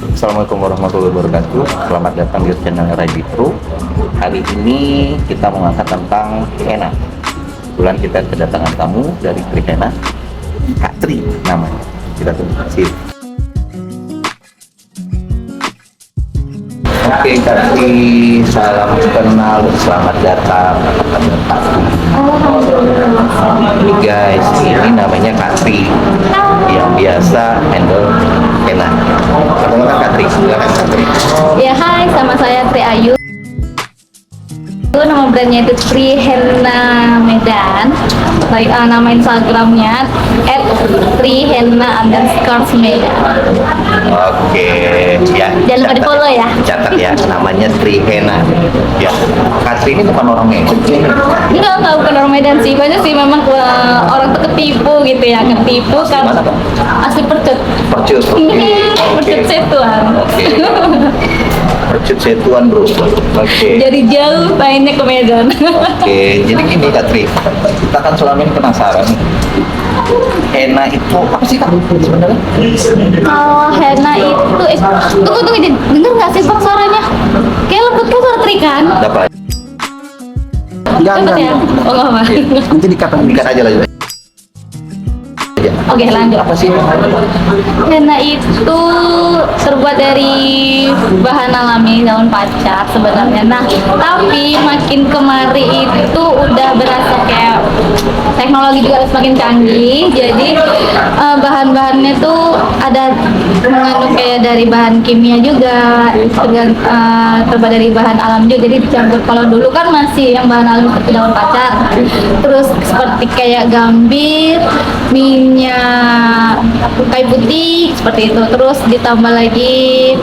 Assalamualaikum warahmatullahi wabarakatuh. Selamat datang di channel Rabi Pro. Hari ini kita mengangkat tentang henna. Kebetulan kita kedatangan tamu dari Tri Henna, Kak Tri namanya. Kita tunggu sini. Oke Kak Tri, salam kenal dan selamat datang. Apa kabar Kak Tri? Ini guys, ini namanya Kak Tri yang biasa handle henna. Perkenalkan Kak Tri, silakan Kak Tri. Ya, hai, sama saya Tri Ayu. Nama brandnya itu Tri Henna Medan. Nama Instagramnya @trihenna_medan. Oke, ya. Jangan lupa di follow ya. Catat ya, namanya Tri Henna. Ya, Kak Tri ini bukan orang Medan. Enggak bukan orang Medan sih. Banyak sih memang orang tuh ketipu gitu ya, ketipu kan. Mana, Bang? Asli Percut. Percut. Percut Setuan. Oke. Percut Setuan bro. Oke. Jadi jauh mainnya ke Medan. Oke, jadi gini Kak Tri, kita kan selama ini penasaran nih. Henna itu apa sih Kak sebenarnya? Kalau henna itu, tunggu, denger nggak sih Bang suaranya? Kayak lembut kan suara Tri kan? Dapat. Lembut ya? Oh nggak apa. Nanti dikat aja lagi. Oke, lanjut. Apa sih? Henna itu terbuat dari bahan alami daun pacar sebenarnya. Nah, tapi makin kemari itu udah berasa kayak teknologi juga semakin canggih. Jadi bahan-bahannya tuh ada mengandung kayak dari bahan kimia juga, terbuat dari bahan alam juga. Jadi dicampur. Kalau dulu kan masih yang bahan alami seperti daun pacar, terus seperti kayak gambir, minyak kayu putih seperti itu, terus ditambah lagi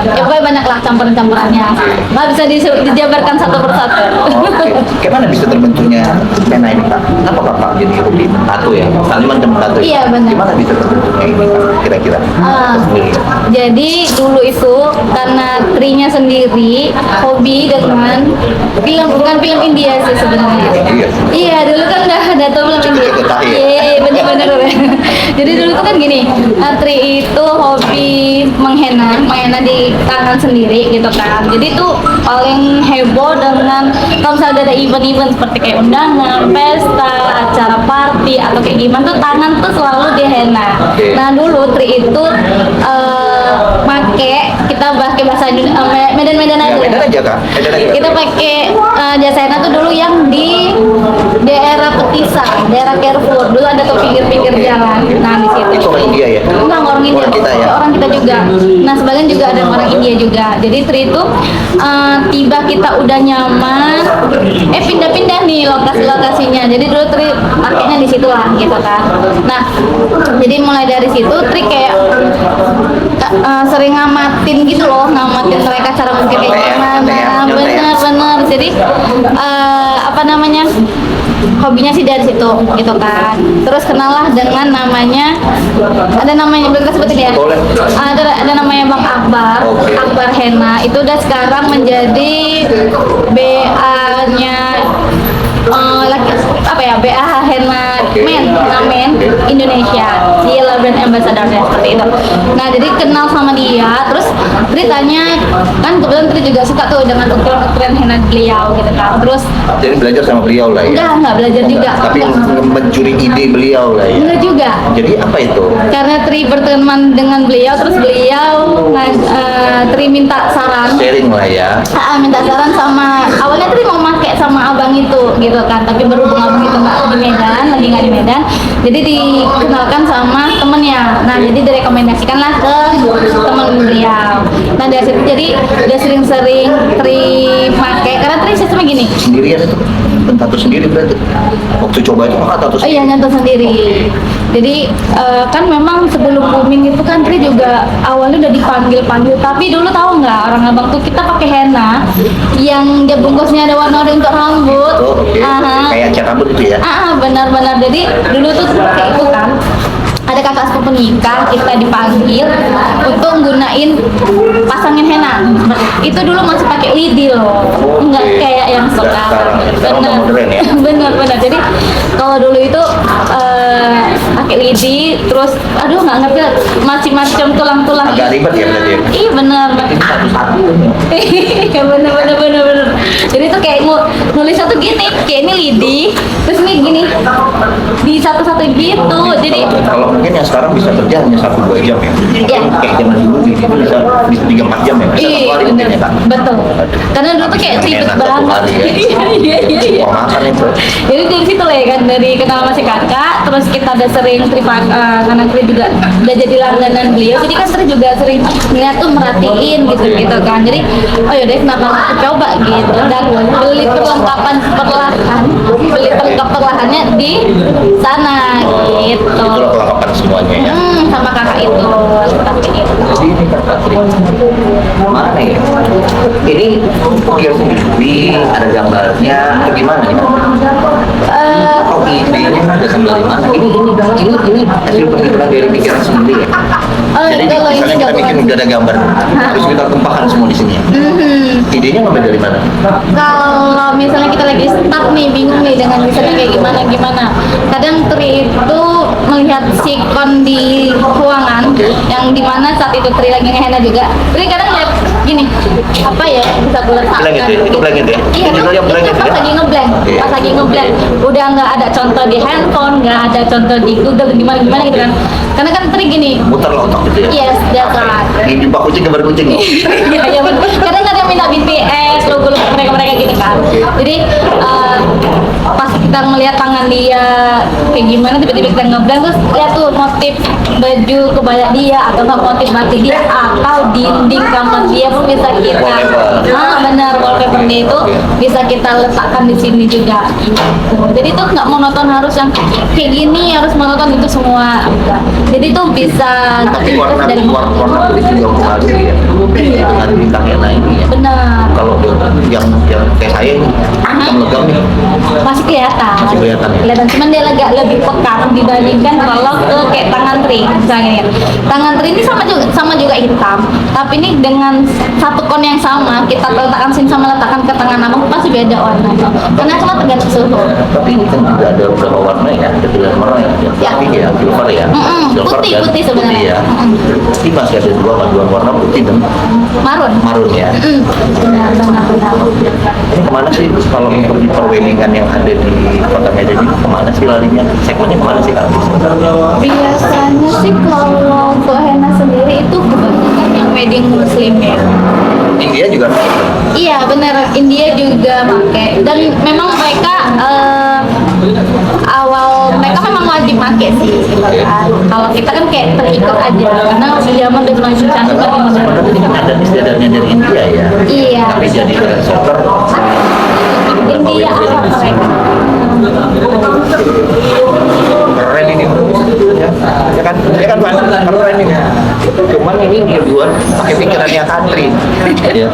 ya pokoknya banyak lah campuran-campurannya, nggak bisa dijabarkan satu persatu. Oke. Gimana bisa terbentuknya henna ini Kak? Kenapa Kakak jadi hobi tato ya? Saliman dan tato ya? Iya, benar. Gimana bisa terbentuknya ini Kak? Kira-kira? Sendiri. Jadi dulu itu karena Trinya sendiri hobi dengan bukan film India sih sebenarnya. Iya, dulu kan udah ada tuh film India. Iya, bener-bener. Jadi dulu tuh kan gini, Tri itu hobi menghenna di tangan sendiri gitu kan. Jadi tuh paling heboh dengan kalau misalnya ada event-event seperti kayak undangan, pesta, acara party atau kayak gimana tuh tangan tuh selalu di henna. Nah dulu Tri itu kita pakai bahasa Medan aja. Medan aja Kak. Medan aja. Kita pakai jasa henna tuh dulu yang di daerah Petisa, daerah Carrefour. Dulu ada tuh pinggir-pinggir jalan. Nah di situ. Itu orang India ya? Enggak, orang India. Orang kita ya? Orang kita juga. Nah sebagian juga ada orang India juga. Jadi Tri itu tiba kita udah nyaman, pindah-pindah nih lokasinya. Jadi dulu Tri pakainya di situ lah gitu kan. Nah jadi mulai dari situ Tri kayak sering ngamatin gitu loh, ngamatin mereka cara mungkin kayak gimana. Bener. Jadi apa namanya, hobinya sih dari situ gitu kan. Terus kenalah dengan namanya, ada namanya belum kita sebutin ya. Ada namanya Bang Akbar, Akbar Henna. Itu udah sekarang menjadi BA-nya BA Henna Men Indonesia. Dia lah brand ambassador seperti itu. Nah jadi kenal sama dia, terus Tri tanya, kan kebetulan Tri juga suka tuh dengan ukuran henna beliau gitu kan. Terus jadi belajar sama beliau lah ya? Enggak belajar juga. Tapi mencuri ide beliau lah ya? Enggak juga. Jadi apa itu? Karena Tri berteman dengan beliau, terus beliau Tri minta saran. Sharing lah ya? Minta saran sama, awalnya Tri mau pakai sama abang itu gitu kan, tapi berhubung abang itu nggak di Medan, lagi nggak di Medan, jadi dikenalkan sama temennya. Nah jadi direkomendasikanlah ke teman beliau. Nah dari situ jadi udah sering-sering Tri pakai, karena Tri sistemnya gini. Sendirian itu? Tato sendiri berarti? Waktu coba itu Kakak tato sendiri? Iya, nyanto sendiri. Jadi kan memang sebelum booming itu kan Tri juga awalnya udah dipanggil, tapi dulu tahu nggak orang abang tuh kita pakai henna yang dia bungkusnya ada warna-warni untuk rambut. Oh, oke. Kayak cat rambut itu ya? Benar-benar. Jadi dulu tuh kayak itu kan. Ada kakak sepupu nikah, kita dipanggil untuk gunain pasangin henna. Itu dulu masih pakai lidi loh, nggak kayak yang sekarang. Benar. Benar. Jadi kalau dulu itu pakai lidi, terus aduh nggak ngerti macam-macam tulang-tulang. Agak ribet ya berarti ya? Iya benar. Ini satu-satu. Iya bener. Jadi tuh kayak nulisnya tuh gini, kayak ini lidi, terus ini gini di satu-satu gitu. Jadi Kalau mungkin yang sekarang bisa kerja hanya 1-2 jam ya. Iya. Kayak zaman dulu bisa 3-4 jam ya. Bisa iya satu hari mungkin bener, ya Kak. betul. Karena dulu tuh kayak Habis ribet enak satu banget. hari ya. Iya. Mau makan itu. Jadi dari situ lah ya kan, dari kenal sama si kakak, terus kita udah sering karena Tri juga udah jadi langganan beliau, jadi kan Tri juga sering ngeliat tuh merhatiin gitu kan. Jadi oh yaudah kenapa nggak aku coba gitu, dan beli perlengkapan perlahannya di sana gitu. Itulah kelengkapan semuanya ya. Sama kakak itu seperti itu. Jadi ini Kak Tri. Mana ya? Ini dia sendiri ada gambarnya atau gimana nih? Oh idenya datang dari mana? Ini hasil pemikiran dari pikiran sendiri ya. Jadi Kalau ini misalnya kita bikin udah ada gambar, terus kita tumpahkan semua di sini ya. Idenya ngambil dari mana? Kalau misalnya kita lagi stuck nih, bingung nih dengan misalnya kayak gimana, kadang Tri itu melihat sikon di ruangan yang dimana saat itu Tri lagi ngehenna juga. Tri kadang lihat gini, apa ya yang bisa gue letakkan? Blank itu blank itu ya? Iya, Itu judulnya blank itu itu pas ya? lagi ngeblank, Iya. pas lagi ngeblank, udah nggak ada contoh di handphone, nggak ada contoh di Google, gimana gitu kan? Karena kan Tri gini, Muter lah otak gitu ya? yes, that's right. Ini jumpa kucing gambar kucing. Iya, iya betul. Kadang ada yang minta BTS, logo mereka gitu kan. Jadi pas kita ngelihat tangan dia kayak gimana, tiba-tiba kita ngeblend, terus lihat tuh motif baju kebaya dia atau nggak motif batik dia atau dinding kamar dia pun bisa kita benar wallpaper dia itu bisa kita letakkan di sini juga gitu. Jadi tuh nggak monoton harus yang kayak gini, harus monoton itu semua. Jadi tuh bisa Tapi terinspirasi dari warna kulit juga pengaruh ya. Dengan bintang henna ini ya. benar. Kalau yang kayak saya ini, hitam legam nih. Masih kelihatan. Masih kelihatan ya? Kelihatan, cuman dia agak lebih pekat dibandingkan kalau ke kayak tangan Tri misalnya ya. Tangan Tri ini sama juga hitam, tapi ini dengan satu kon yang sama kita letakkan sini sama letakkan ke tangan abang pasti beda warnanya. Karena cuma tergantung suhu. Tapi ini kan juga ada beberapa warna ya, ada pilihan warna ya. Ya. Tapi ya silver ya. Silver Putih, dan putih sebenarnya. Putih ya. Tapi masih ada dua paduan warna putih dan Marun. marun ya. Benar. Ini kemana sih kalau untuk di perweddingan yang ada di Kota Medan ini kemana sih larinya? Segmennya kemana sih Kak? Biasanya sih kalau untuk henna sendiri itu kebanyakan yang wedding muslim ya. India juga. Iya bener, India juga pakai, dan memang mereka awal mereka memang wajib pakai sih gitu kan. Kalau kita kan kayak terikat aja karena zaman udah semakin canggih makin modern. Ini kan ada istiadatnya dari India ya. Iya. Tapi jadi translator India Arab mereka. keren ini. Ya kan Pak, keren ini. Cuman ini dibuat pakai pikirannya Katri. Ya.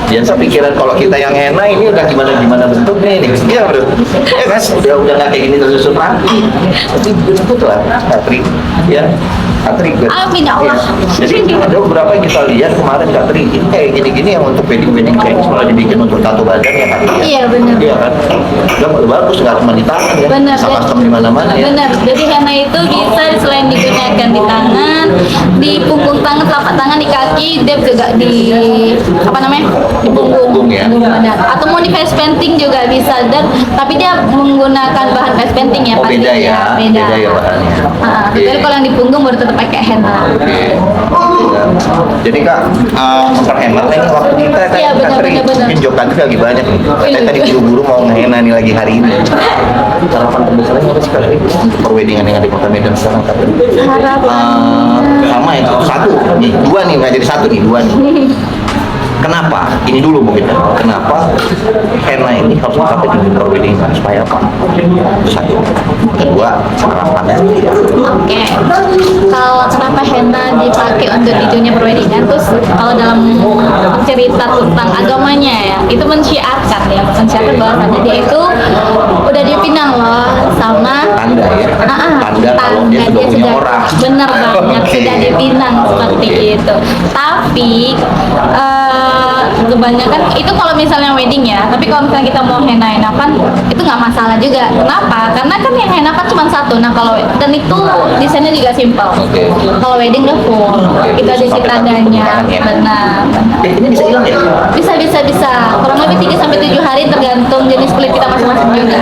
Biasa pikiran kalau kita yang henna ini udah gimana bentuknya ini. Iya bro. Ya kan udah nggak kayak gini tersusun rapi. Tapi betul lah Katri. Ya. Katri good. Amin ya Allah. Iya. Jadi ada beberapa yang kita lihat kemarin Katri ini kayak gini-gini yang untuk wedding kayak malah dibikin untuk tato badan ya Katri. Iya benar. Iya kan. Udah bagus nggak cuma di tangan ya. Benar, Bisa custom di mana-mana ya. Benar. Jadi henna itu bisa selain digunakan di tangan, di punggung tangan, telapak tangan, di kaki, dia juga di apa namanya? Di punggung ya. Benar. Atau mau di face painting juga bisa, dan tapi dia menggunakan bahan face painting ya. Oh beda ya. Beda. Beda ya bahannya. Jadi kalau yang di punggung baru tetap pakai henna. Oke. Jadi Kak, memperhemat nih waktu kita kan Iya, benar, Katri, benar. mungkin job Katri lagi banyak nih. Saya tadi buru-buru mau ngehenna nih lagi hari ini. Harapan terbesarnya apa sih Katri untuk perweddingan yang ada di Kota Medan sekarang Katri? Sama ya, satu nih, dua nih nggak jadi satu nih, dua nih. Kenapa? Ini dulu mungkin ya. Kenapa henna ini harus dipakai di perweddingan supaya apa? Satu. Kedua, harapannya. Oke. Kalau kenapa henna dipakai untuk di dunia perweddingan, terus kalau dalam cerita tentang agamanya ya, itu mensyiarkan bahwasanya dia itu udah dipinang loh sama Tanda ya. Tanda kalau dia sudah punya orang. bener banget Oke. sudah dipinang seperti Oke. itu. Tapi kebanyakan itu kalau misalnya wedding ya, tapi kalau misalnya kita mau henna-hennapan itu nggak masalah juga. Kenapa? Karena kan yang hennapan cuma satu. Nah kalau dan itu desainnya juga simpel. Oke. Kalau wedding udah full, itu ada Sampai citadanya, tangan ya. benar. Ini bisa hilang ya? Bisa. Kurang lebih 3 sampai 7 hari tergantung jenis kulit kita masing-masing juga.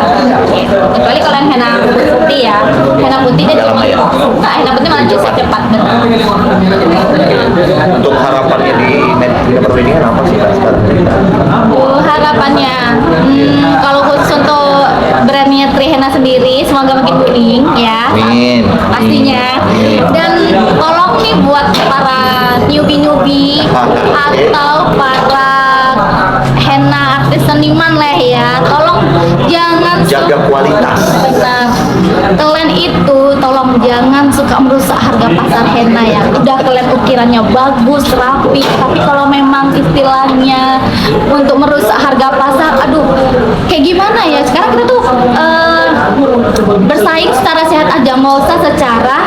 Gitu. Kecuali kalau yang henna putih ya, henna putih dia Nggak cuma, lama ya? nah henna putih malah bisa cepat benar. Untuk harapannya di perweddingan apa sih Kak sekarang? Harapannya, kalau khusus untuk brandnya Trihena sendiri, semoga makin booming ya. Amin. Pastinya. Dan tolong nih buat para newbie atau para henna artis seniman lah ya, tolong jangan Jaga kualitas. benar. Kalian itu tolong jangan suka merusak harga pasar henna ya. Udah kalian ukirannya bagus, rapi, tapi kalau memang istilahnya untuk merusak harga pasar, aduh, kayak gimana ya? Sekarang kita tuh bersaing secara sehat aja, mau usah secara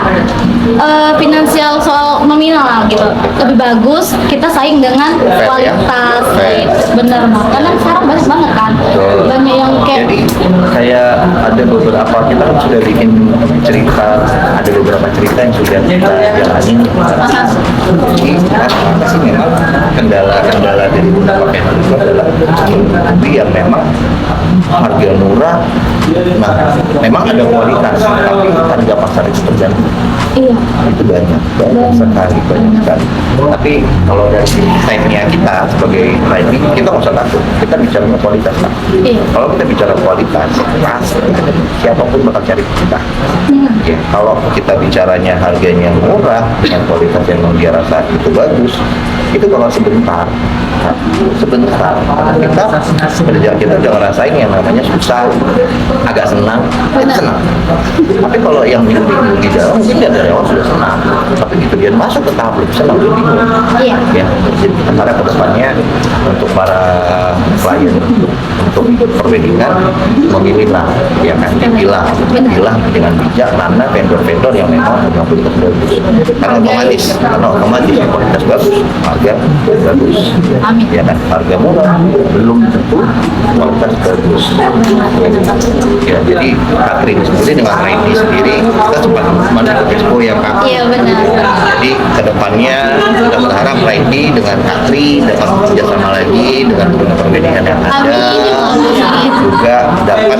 finansial soal nominal lah gitu. Lebih bagus kita saing dengan Fair, ya? kualitas. Fair. Bener banget. Karena sekarang banyak banget kan. Betul. Banyak yang kayak Jadi kayak ada beberapa kita kan sudah bikin cerita, ada beberapa cerita yang sudah kita jalanin. Jadi apa sih memang kendala-kendala dari beberapa panel itu adalah tapi yang memang harga murah, nah memang ada kualitas, tapi harga pasar itu tergantung. iya. Itu banyak sekali. Tapi kalau dari side-nya kita sebagai riding, kita nggak usah takut, kita bicara kualitas Kak. Iya. Kalau kita bicara kualitas, pasti siapapun bakal cari kita. Ya, kalau kita bicaranya harganya murah dengan kualitas yang dia rasa itu bagus, itu kalau sebentar. Nah, sebentar kita kita udah ngerasain yang namanya susah, agak senang, senang. Tapi kalau yang bingung di dalam mungkin dia dari awal sudah senang, tapi gitu dia masuk ke tahap lebih senang, lebih bingung. Iya. Ya, jadi antara kedepannya untuk para klien untuk perweddingan memilihlah, ya kan, dipilah dengan bijak mana vendor-vendor yang memang punya kualitas bagus. Karena otomatis kualitas bagus, harga bagus. Amin. Ya kan, harga murah belum tentu kualitas bagus. Ya, jadi Katrin sendiri dengan Raini sendiri kita sempat menuju expo ya Kak. Iya benar. Jadi kedepannya kita berharap Raini dengan Katri dapat bekerjasama lagi dengan perweddingan yang ada, juga dapat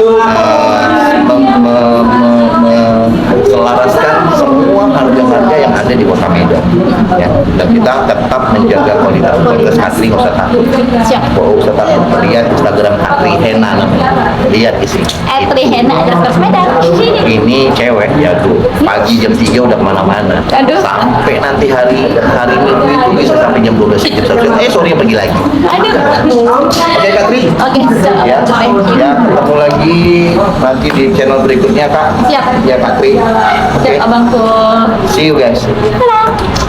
menselaraskan semua harga-harga yang ada di Kota Medan. Ya, dan kita tetap menjaga kualitas Katri, nggak usah takut. Siap. Nggak usah takut. Lihat Instagram Katri Hena namanya. Lihat di sini. Trihena Medan. Ini cewek ya tuh pagi jam 3 udah kemana-mana. Aduh. Sampai nanti hari Minggu itu bisa sampai jam 12 jam 1. Sorry pergi lagi. Aduh. Oke Katri. Oke, Ya, thank you. ya ketemu lagi nanti di channel berikutnya Kak. Siap. Ya Katri. Oke. Siap abangku. See you guys. Dadah.